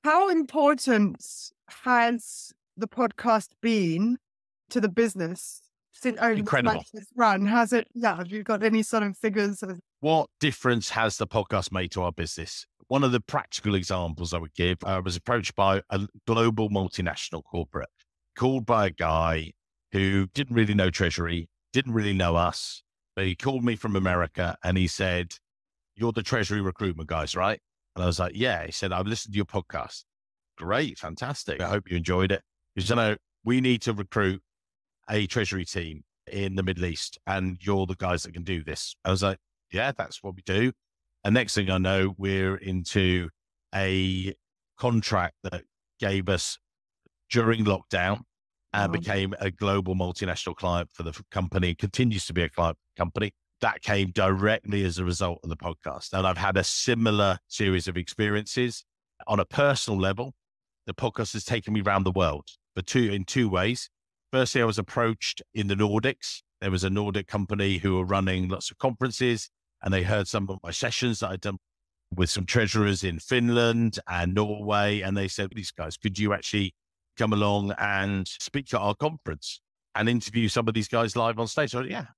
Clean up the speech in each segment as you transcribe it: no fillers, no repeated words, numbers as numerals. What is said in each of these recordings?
How important has the podcast been to the business since over Incredible. this run? Has it? Yeah. Have you got any sort of figures? What difference has the podcast made to our business? One of the practical examples I would give, I was approached by a global multinational corporate, called by a guy who didn't really know Treasury, didn't really know us, but he called me from America and he said, "You're the Treasury recruitment guys, right?" And I was like, "Yeah." He said, "I've listened to your podcast." Great, fantastic. I hope you enjoyed it. He said, "No, we need to recruit a Treasury team in the Middle East, and you're the guys that can do this." I was like, "Yeah, that's what we do." And next thing I know, we're into a contract that gave us during lockdown and became a global multinational client for the company, continues to be a client company. That came directly as a result of the podcast. And I've had a similar series of experiences on a personal level. The podcast has taken me around the world, but in two ways. Firstly, I was approached in the Nordics. There was a Nordic company who were running lots of conferences, and they heard some of my sessions that I'd done with some treasurers in Finland and Norway. And they said, "These guys, could you actually come along and speak at our conference and interview some of these guys live on stage?" So yeah,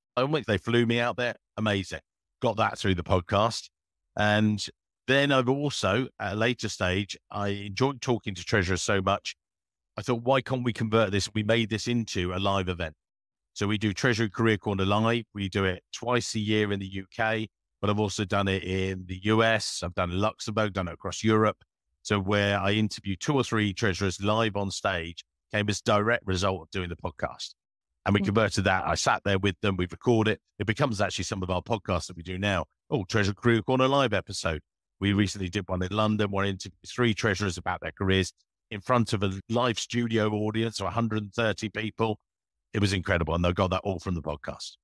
they flew me out there. Amazing. Got that through the podcast. And then I've also, at a later stage, I enjoyed talking to treasurers so much. I thought, why can't we convert this? We made this into a live event. So we do Treasury Career Corner Live. We do it twice a year in the UK, but I've also done it in the US. I've done it in Luxembourg, done it across Europe. So where I interview 2 or 3 treasurers live on stage came as a direct result of doing the podcast. And we converted that. I sat there with them. We record it. It becomes actually some of our podcasts that we do now. Oh, Treasury Career Corner Live episode. We recently did one in London, where I interviewed 3 treasurers about their careers in front of a live studio audience of 130 people. It was incredible. And I got that all from the podcast.